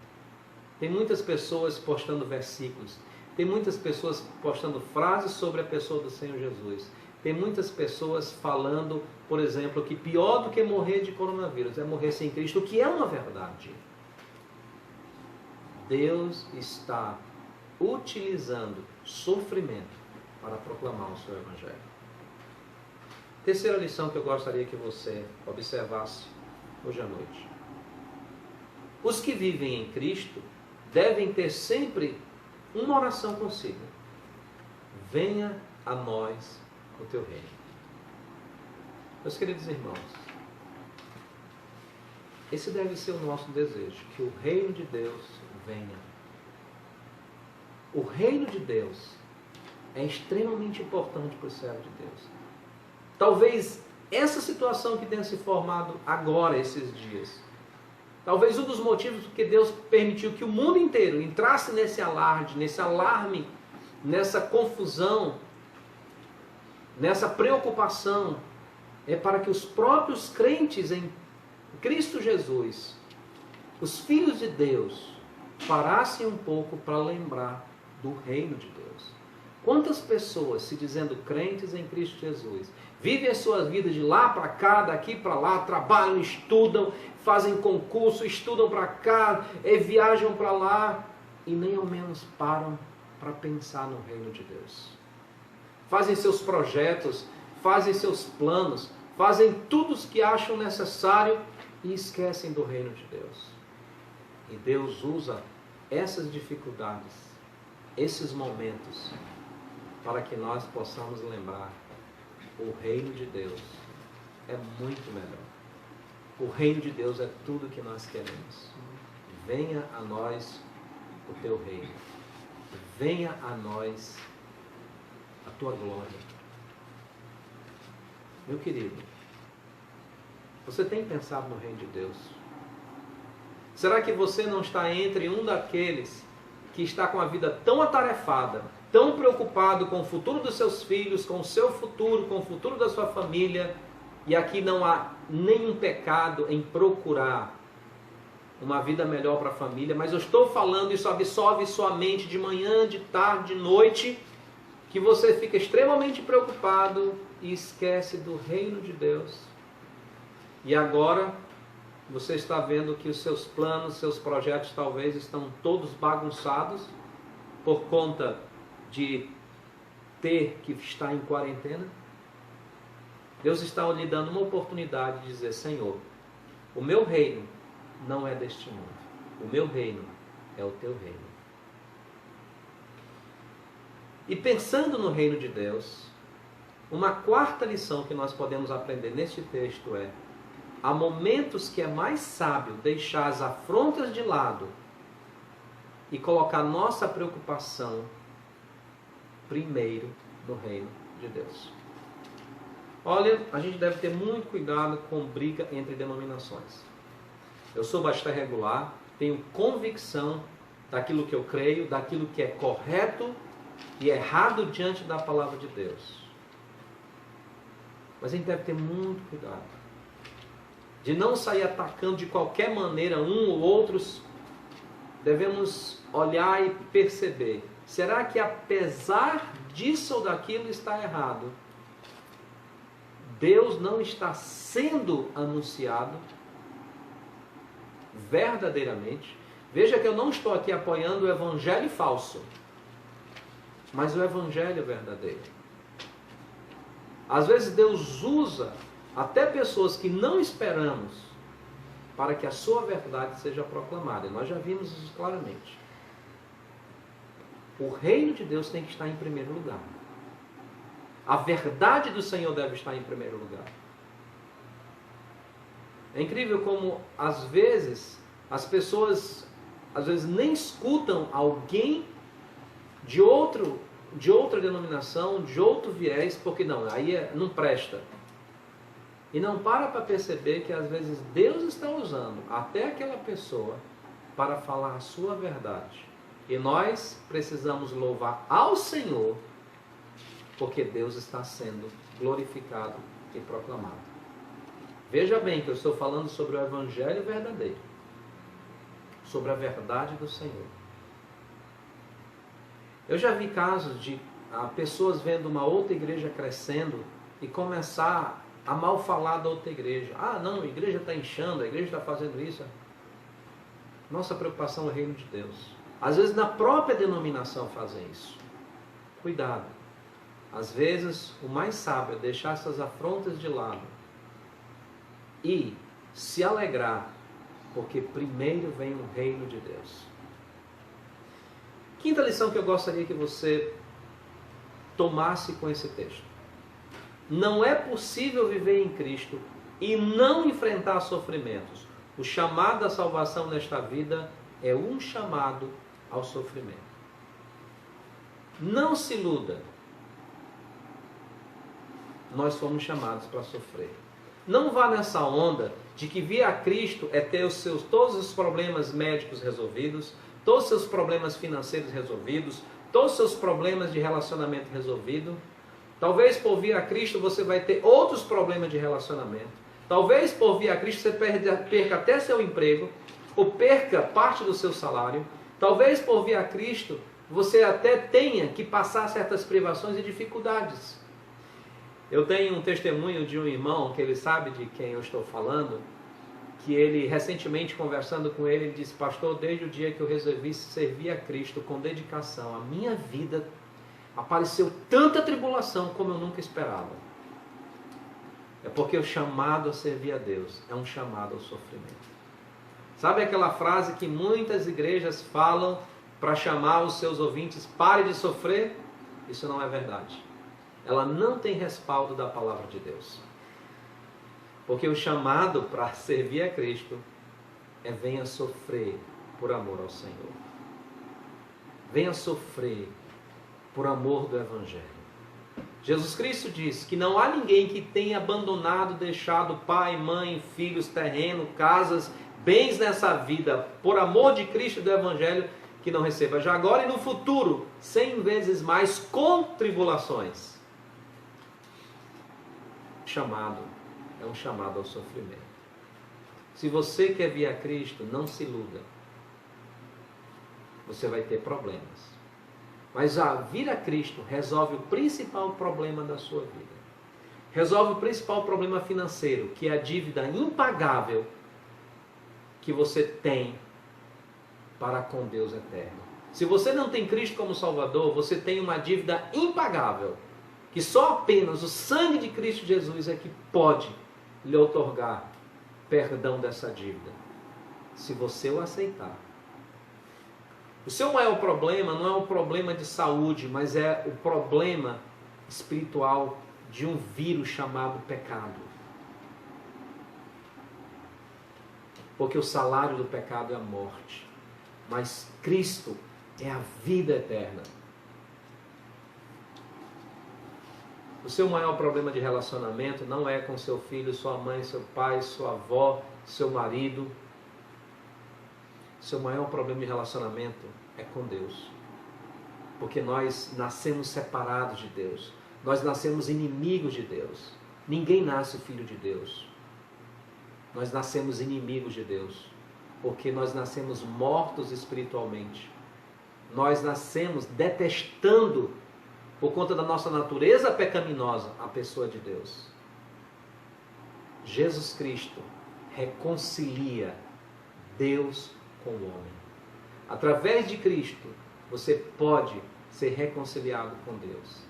[SPEAKER 1] Tem muitas pessoas postando versículos, tem muitas pessoas postando frases sobre a pessoa do Senhor Jesus. Tem muitas pessoas falando, por exemplo, que pior do que morrer de coronavírus é morrer sem Cristo, o que é uma verdade. Deus está utilizando sofrimento para proclamar o seu evangelho. Terceira lição que eu gostaria que você observasse hoje à noite. Os que vivem em Cristo devem ter sempre uma oração consigo. Venha a nós o teu reino. Meus queridos irmãos, esse deve ser o nosso desejo, que o reino de Deus venha. O reino de Deus é extremamente importante para o servo de Deus. Talvez essa situação que tenha se formado agora, esses dias, talvez um dos motivos porque Deus permitiu que o mundo inteiro entrasse nesse alarde, nesse alarme, nessa confusão, nessa preocupação, é para que os próprios crentes em Cristo Jesus, os filhos de Deus, parassem um pouco para lembrar do reino de Deus. Quantas pessoas, se dizendo crentes em Cristo Jesus, vivem as suas vidas de lá para cá, daqui para lá, trabalham, estudam, fazem concurso, estudam para cá, viajam para lá e nem ao menos param para pensar no reino de Deus. Fazem seus projetos, fazem seus planos, fazem tudo o que acham necessário e esquecem do reino de Deus. E Deus usa essas dificuldades, esses momentos, para que nós possamos lembrar: o reino de Deus é muito melhor. O reino de Deus é tudo que nós queremos. Venha a nós o teu reino. Venha a nós a tua glória. Meu querido, você tem pensado no reino de Deus? Será que você não está entre um daqueles que está com a vida tão atarefada, tão preocupado com o futuro dos seus filhos, com o seu futuro, com o futuro da sua família, e aqui não há nenhum pecado em procurar uma vida melhor para a família, mas eu estou falando, isso absorve sua mente de manhã, de tarde, de noite, que você fica extremamente preocupado e esquece do reino de Deus. E agora você está vendo que os seus planos, seus projetos talvez estão todos bagunçados por conta de ter que estar em quarentena. Deus está lhe dando uma oportunidade de dizer: Senhor, o meu reino não é deste mundo. O meu reino é o teu reino. E pensando no reino de Deus, uma quarta lição que nós podemos aprender neste texto é: há momentos que é mais sábio deixar as afrontas de lado e colocar nossa preocupação primeiro no reino de Deus. Olha, a gente deve ter muito cuidado com briga entre denominações. Eu sou bastante regular, tenho convicção daquilo que eu creio, daquilo que é correto e errado diante da palavra de Deus. Mas a gente deve ter muito cuidado de não sair atacando de qualquer maneira um ou outros. Devemos olhar e perceber: será que apesar disso ou daquilo está errado, Deus não está sendo anunciado verdadeiramente? Veja que eu não estou aqui apoiando o evangelho falso, mas o evangelho verdadeiro. Às vezes Deus usa até pessoas que não esperamos para que a sua verdade seja proclamada. E nós já vimos isso claramente. O reino de Deus tem que estar em primeiro lugar. A verdade do Senhor deve estar em primeiro lugar. É incrível como às vezes as pessoas nem escutam alguém de outra denominação, de outro viés, porque aí não presta. E não para perceber que às vezes Deus está usando até aquela pessoa para falar a sua verdade. E nós precisamos louvar ao Senhor, porque Deus está sendo glorificado e proclamado. Veja bem que eu estou falando sobre o Evangelho verdadeiro, sobre a verdade do Senhor. Eu já vi casos de pessoas vendo uma outra igreja crescendo e começar a mal falar da outra igreja. Ah, não, a igreja está inchando, a igreja está fazendo isso. Nossa preocupação é o reino de Deus. Às vezes na própria denominação fazem isso. Cuidado. Às vezes o mais sábio é deixar essas afrontas de lado e se alegrar, porque primeiro vem o reino de Deus. Quinta lição que eu gostaria que você tomasse com esse texto. Não é possível viver em Cristo e não enfrentar sofrimentos. O chamado à salvação nesta vida é um chamado ao sofrimento. Não se iluda. Nós fomos chamados para sofrer. Não vá nessa onda de que vir a Cristo é ter todos os problemas médicos resolvidos, todos os seus problemas financeiros resolvidos, todos os seus problemas de relacionamento resolvidos. Talvez por vir a Cristo você vai ter outros problemas de relacionamento. Talvez por vir a Cristo você perca até seu emprego, ou perca parte do seu salário. Talvez por vir a Cristo você até tenha que passar certas privações e dificuldades. Eu tenho um testemunho de um irmão, que ele sabe de quem eu estou falando, que ele, recentemente conversando com ele, disse: pastor, desde o dia que eu resolvi servir a Cristo com dedicação, a minha vida apareceu tanta tribulação como eu nunca esperava. É porque o chamado a servir a Deus é um chamado ao sofrimento. Sabe aquela frase que muitas igrejas falam para chamar os seus ouvintes: pare de sofrer? Isso não é verdade. Ela não tem respaldo da palavra de Deus. Porque o chamado para servir a Cristo é: venha sofrer por amor ao Senhor. Venha sofrer por amor do Evangelho. Jesus Cristo diz que não há ninguém que tenha abandonado, deixado pai, mãe, filhos, terreno, casas, bens nessa vida, por amor de Cristo e do Evangelho, que não receba já agora e no futuro 100 vezes mais com tribulações. Chamado é um chamado ao sofrimento. Se você quer vir a Cristo, não se iluda. Você vai ter problemas. Mas a vir a Cristo resolve o principal problema da sua vida. Resolve o principal problema financeiro, que é a dívida impagável que você tem para com Deus eterno. Se você não tem Cristo como Salvador, você tem uma dívida impagável, que só apenas o sangue de Cristo Jesus é que pode lhe outorgar perdão dessa dívida, se você o aceitar. O seu maior problema não é um problema de saúde, mas é o problema espiritual de um vírus chamado pecado. Porque o salário do pecado é a morte, mas Cristo é a vida eterna. O seu maior problema de relacionamento não é com seu filho, sua mãe, seu pai, sua avó, seu marido. Seu maior problema de relacionamento é com Deus. Porque nós nascemos separados de Deus. Nós nascemos inimigos de Deus. Ninguém nasce filho de Deus. Nós nascemos inimigos de Deus. Porque nós nascemos mortos espiritualmente. Nós nascemos detestando, por conta da nossa natureza pecaminosa, a pessoa de Deus. Jesus Cristo reconcilia Deus com o homem. Através de Cristo, você pode ser reconciliado com Deus.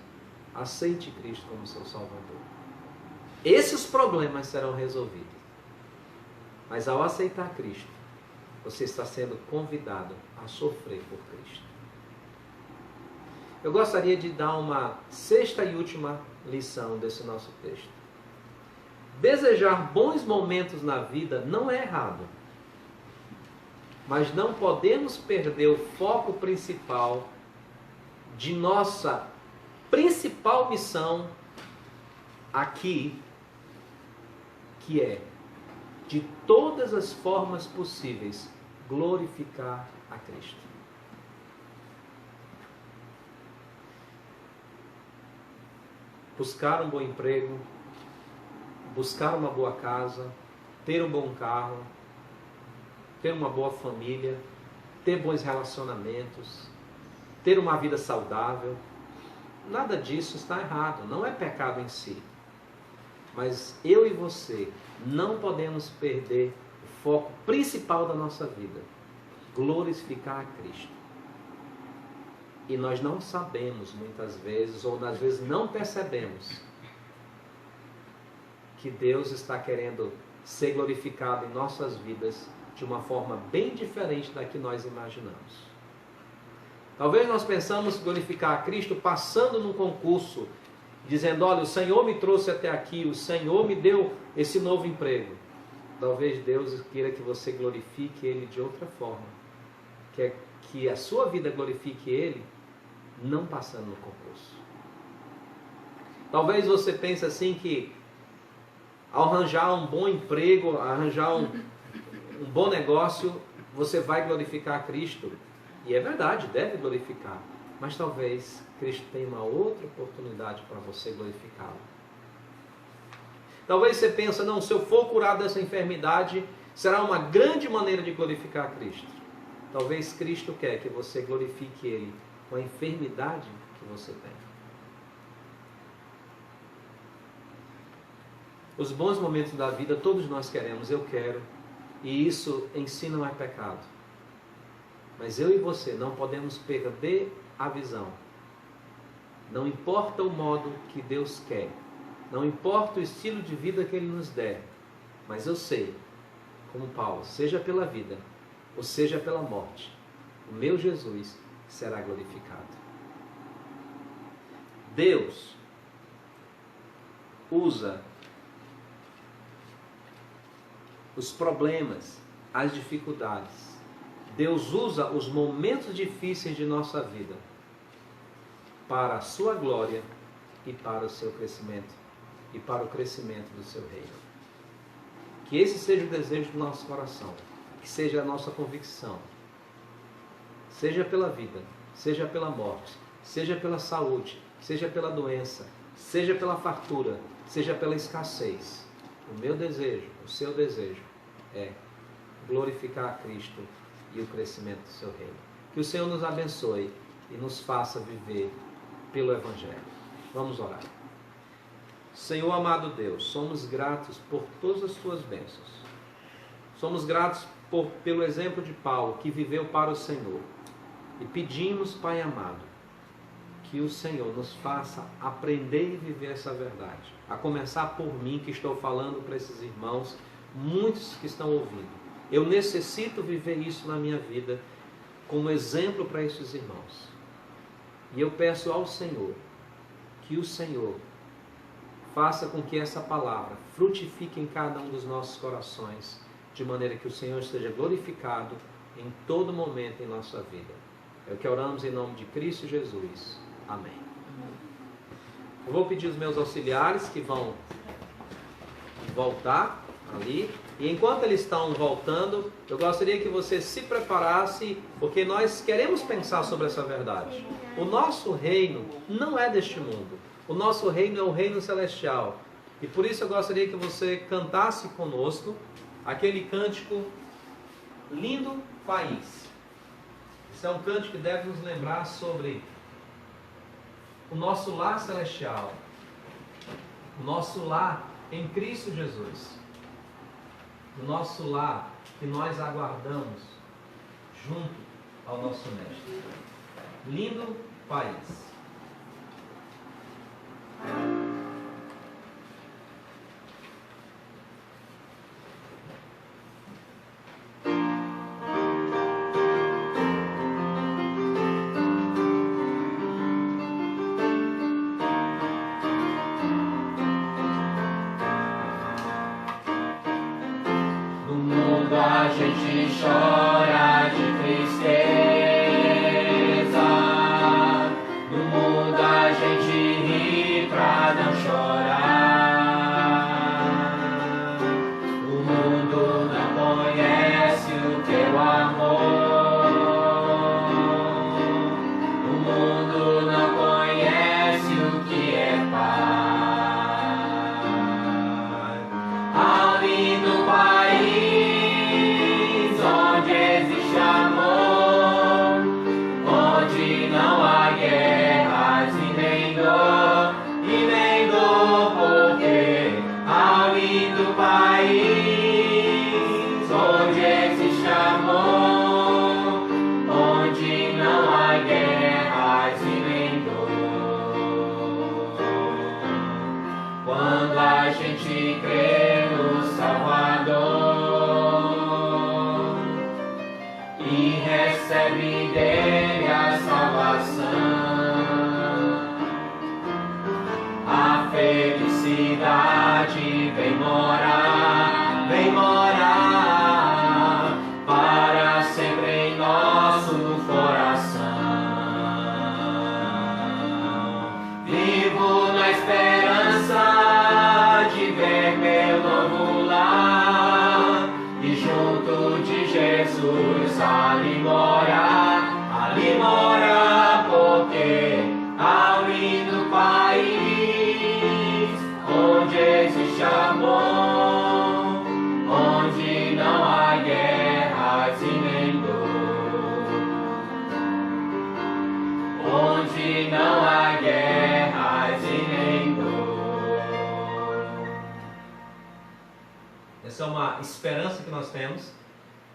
[SPEAKER 1] Aceite Cristo como seu Salvador. Esses problemas serão resolvidos. Mas ao aceitar Cristo, você está sendo convidado a sofrer por Cristo. Eu gostaria de dar uma sexta e última lição desse nosso texto. Desejar bons momentos na vida não é errado. Mas não podemos perder o foco principal de nossa principal missão aqui, que é, de todas as formas possíveis, glorificar a Cristo. buscar um bom emprego, buscar uma boa casa, ter um bom carro, ter uma boa família, ter bons relacionamentos, ter uma vida saudável. Nada disso está errado, não é pecado em si. Mas eu e você não podemos perder o foco principal da nossa vida: glorificar a Cristo. E nós não sabemos muitas vezes, ou às vezes não percebemos, que Deus está querendo ser glorificado em nossas vidas de uma forma bem diferente da que nós imaginamos. Talvez nós pensamos glorificar a Cristo passando num concurso, dizendo: olha, o Senhor me trouxe até aqui, o Senhor me deu esse novo emprego. Talvez Deus queira que você glorifique Ele de outra forma, que a sua vida glorifique Ele não passando no concurso. Talvez você pense assim que ao arranjar um bom emprego, arranjar um bom negócio, você vai glorificar a Cristo. E é verdade, deve glorificar. Mas talvez Cristo tenha uma outra oportunidade para você glorificá-lo. Talvez você pense: não, se eu for curado dessa enfermidade, será uma grande maneira de glorificar a Cristo. Talvez Cristo quer que você glorifique Ele com a enfermidade que você tem. Os bons momentos da vida todos nós queremos, eu quero. E isso em si não é pecado. Mas eu e você não podemos perder a visão. Não importa o modo que Deus quer, não importa o estilo de vida que Ele nos der, mas eu sei, como Paulo, seja pela vida ou seja pela morte, o meu Jesus será glorificado. Deus usa os problemas, as dificuldades. Deus usa os momentos difíceis de nossa vida para a sua glória e para o seu crescimento e para o crescimento do seu reino. Que esse seja o desejo do nosso coração, que seja a nossa convicção, seja pela vida, seja pela morte, seja pela saúde, seja pela doença, seja pela fartura, seja pela escassez. O meu desejo, o seu desejo é glorificar a Cristo e o crescimento do seu reino. Que o Senhor nos abençoe e nos faça viver pelo Evangelho. Vamos orar. Senhor amado Deus, somos gratos por todas as tuas bênçãos. Somos gratos pelo exemplo de Paulo, que viveu para o Senhor. E pedimos, Pai amado, que o Senhor nos faça aprender e viver essa verdade. A começar por mim, que estou falando para esses irmãos, muitos que estão ouvindo. Eu necessito viver isso na minha vida como exemplo para esses irmãos. E eu peço ao Senhor que o Senhor faça com que essa palavra frutifique em cada um dos nossos corações, de maneira que o Senhor seja glorificado em todo momento em nossa vida. É o que oramos em nome de Cristo Jesus. Amém. Eu vou pedir os meus auxiliares que vão voltar ali. E enquanto eles estão voltando, eu gostaria que você se preparasse, porque nós queremos pensar sobre essa verdade. O nosso reino não é deste mundo. O nosso reino é o reino celestial. E por isso eu gostaria que você cantasse conosco aquele cântico Lindo País. Esse é um cântico que deve nos lembrar sobre o nosso lar celestial, o nosso lar em Cristo Jesus, o nosso lar que nós aguardamos junto ao nosso Mestre. Lindo País.
[SPEAKER 2] A gente chora de tristeza, no e recebe dele a salvação. A felicidade vem morar para sempre em nosso coração. Vivo na esperança de ver meu novo lar e junto de Jesus ali morar, porque há um lindo país onde existe amor, onde não há guerras e nem dor, onde não há guerras e nem dor.
[SPEAKER 1] Essa é uma esperança que nós temos,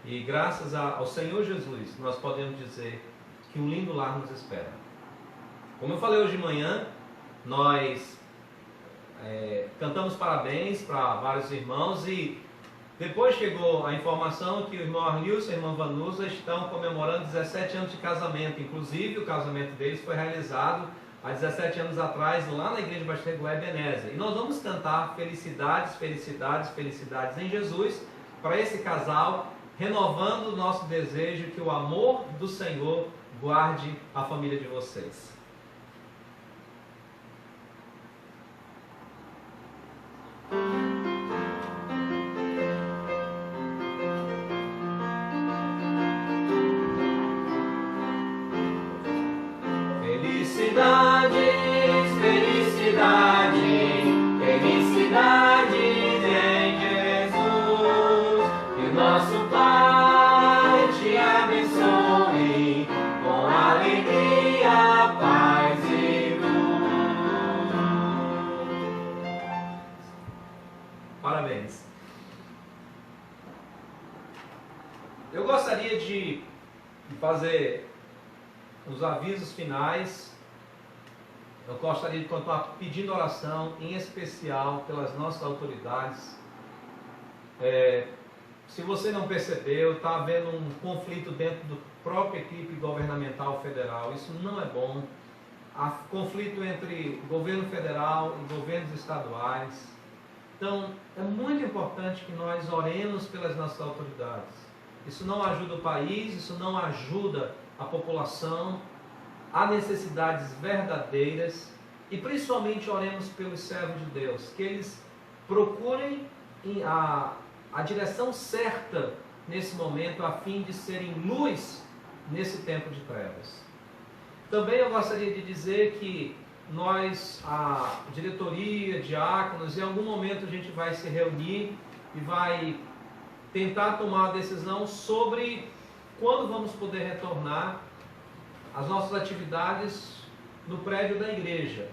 [SPEAKER 1] e graças ao Senhor Jesus nós podemos dizer que um lindo lar nos espera. Como eu falei hoje de manhã, nós cantamos parabéns para vários irmãos, e depois chegou a informação que o irmão Arnilson e a irmã Vanusa estão comemorando 17 anos de casamento. Inclusive o casamento deles foi realizado há 17 anos atrás lá na igreja Batista Regular Ebenezer. E nós vamos cantar felicidades, felicidades, felicidades em Jesus para esse casal, renovando o nosso desejo que o amor do Senhor guarde a família de vocês. Felicidades, felicidades, felicidades em Jesus. Que o nosso Pai te abençoe com alegria, paz e luz. Parabéns. Eu gostaria de fazer os avisos finais. Eu gostaria de continuar pedindo oração, em especial pelas nossas autoridades. Se você não percebeu, está havendo um conflito dentro da própria equipe governamental federal. Isso não é bom. Há conflito entre governo federal e governos estaduais. Então, é muito importante que nós oremos pelas nossas autoridades. Isso não ajuda o país, isso não ajuda a população. Há necessidades verdadeiras, e principalmente oremos pelos servos de Deus, que eles procurem a direção certa nesse momento, a fim de serem luz nesse tempo de trevas. Também eu gostaria de dizer que nós, a diretoria, diáconos, em algum momento a gente vai se reunir e vai tentar tomar a decisão sobre quando vamos poder retornar as nossas atividades no prédio da igreja.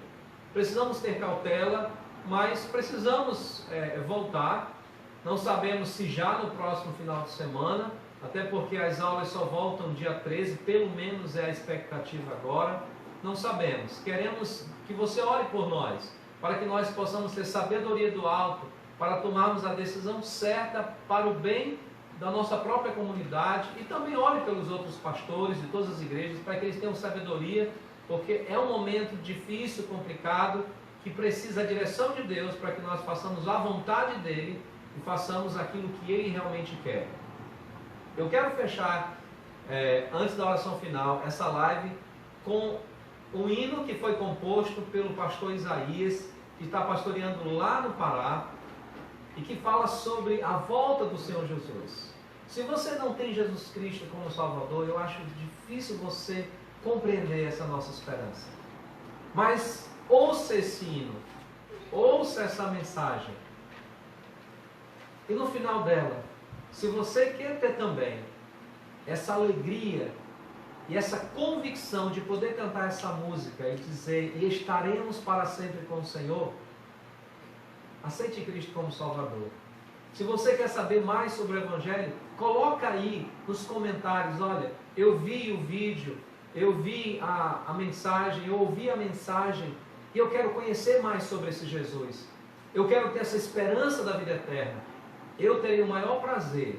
[SPEAKER 1] Precisamos ter cautela, mas precisamos voltar. Não sabemos se já no próximo final de semana, até porque as aulas só voltam dia 13, pelo menos é a expectativa agora. Não sabemos. Queremos que você ore por nós, para que nós possamos ter sabedoria do alto, para tomarmos a decisão certa para o bem da nossa própria comunidade, e também ore pelos outros pastores de todas as igrejas, para que eles tenham sabedoria, porque é um momento difícil, complicado, que precisa da direção de Deus para que nós façamos a vontade dEle e façamos aquilo que Ele realmente quer. Eu quero fechar, antes da oração final, essa live com um hino que foi composto pelo pastor Isaías, que está pastoreando lá no Pará, e que fala sobre a volta do Senhor Jesus. Se você não tem Jesus Cristo como Salvador, eu acho difícil você compreender essa nossa esperança. Mas ouça esse hino, ouça essa mensagem, e no final dela, se você quer ter também essa alegria e essa convicção de poder cantar essa música e dizer: e estaremos para sempre com o Senhor, aceite Cristo como Salvador. Se você quer saber mais sobre o Evangelho, coloca aí nos comentários: olha, eu vi o vídeo, eu vi a mensagem, eu ouvi a mensagem, e eu quero conhecer mais sobre esse Jesus. Eu quero ter essa esperança da vida eterna. Eu terei o maior prazer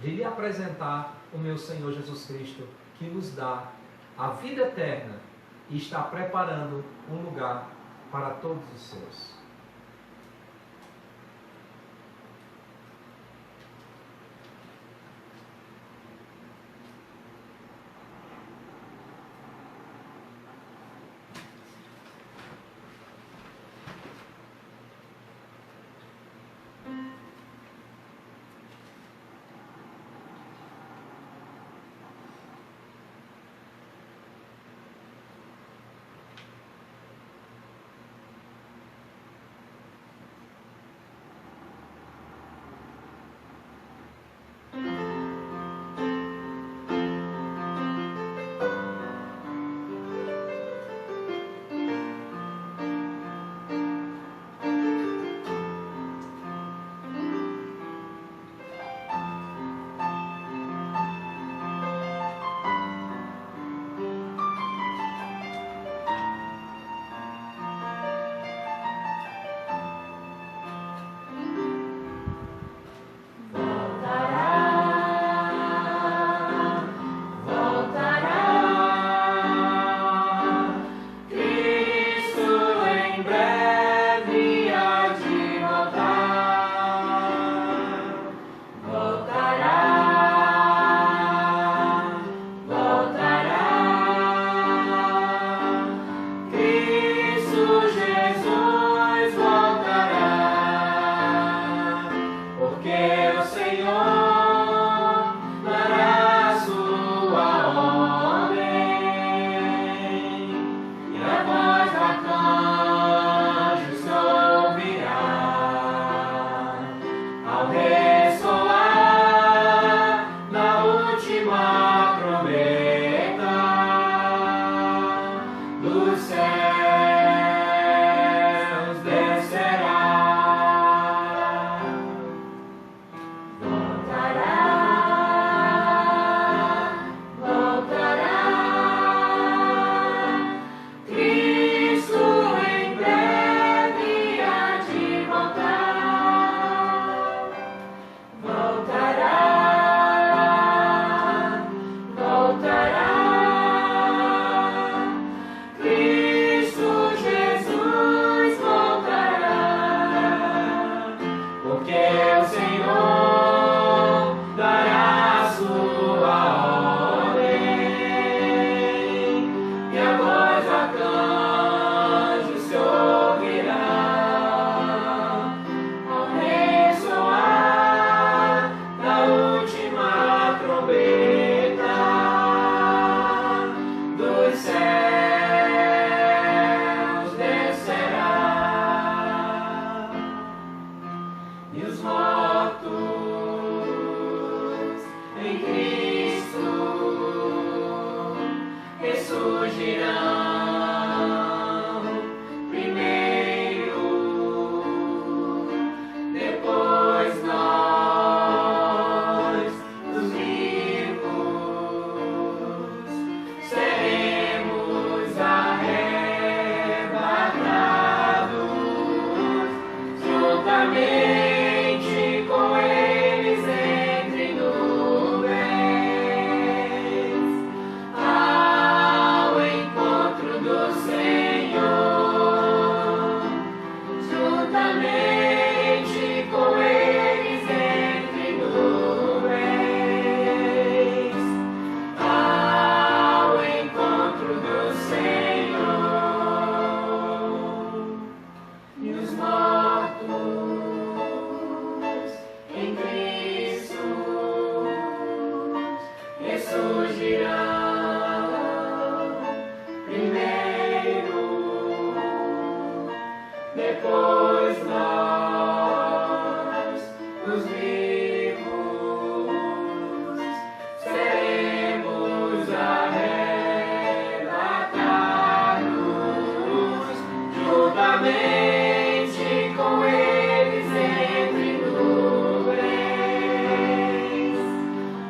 [SPEAKER 1] de lhe apresentar o meu Senhor Jesus Cristo, que nos dá a vida eterna e está preparando um lugar para todos os seus.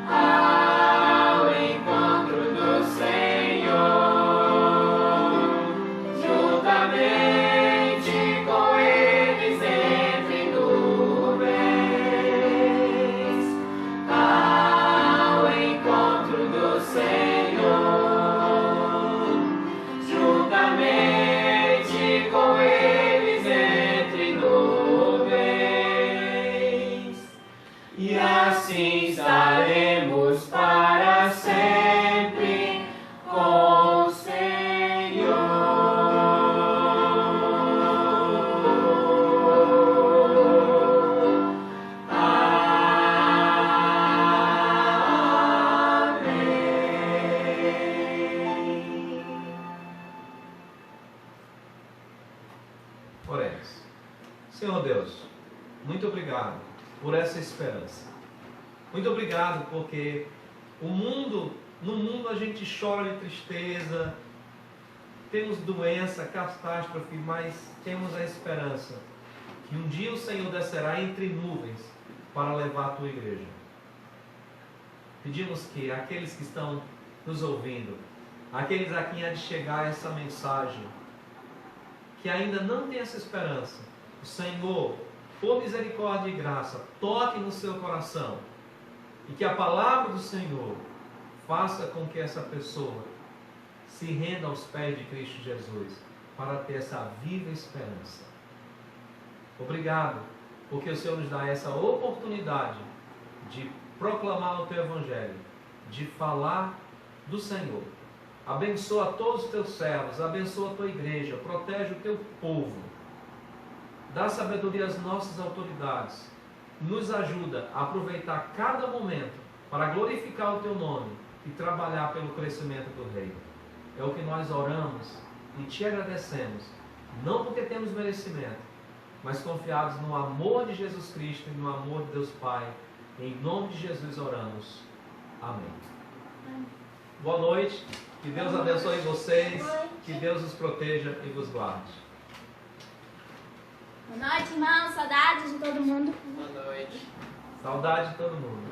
[SPEAKER 2] Ao encontro
[SPEAKER 1] Senhor Deus, muito obrigado por essa esperança. Muito obrigado porque no mundo a gente chora de tristeza, temos doença, catástrofe, mas temos a esperança que um dia o Senhor descerá entre nuvens para levar a tua igreja. Pedimos que aqueles que estão nos ouvindo, aqueles a quem há de chegar essa mensagem, que ainda não tem essa esperança, o Senhor, por misericórdia e graça, toque no seu coração e que a palavra do Senhor faça com que essa pessoa se renda aos pés de Cristo Jesus para ter essa viva esperança. Obrigado, porque o Senhor nos dá essa oportunidade de proclamar o Teu Evangelho, de falar do Senhor. Abençoa todos os Teus servos, abençoa a Tua igreja, protege o Teu povo. Dá sabedoria às nossas autoridades. Nos ajuda a aproveitar cada momento para glorificar o Teu nome e trabalhar pelo crescimento do reino. É o que nós oramos e Te agradecemos, não porque temos merecimento, mas confiados no amor de Jesus Cristo e no amor de Deus Pai. Em nome de Jesus oramos. Amém. Boa noite. Que Deus abençoe vocês. Que Deus os proteja e vos guarde.
[SPEAKER 3] Boa noite, irmãos. Saudades de todo mundo.
[SPEAKER 4] Boa noite.
[SPEAKER 1] Saudade de todo mundo.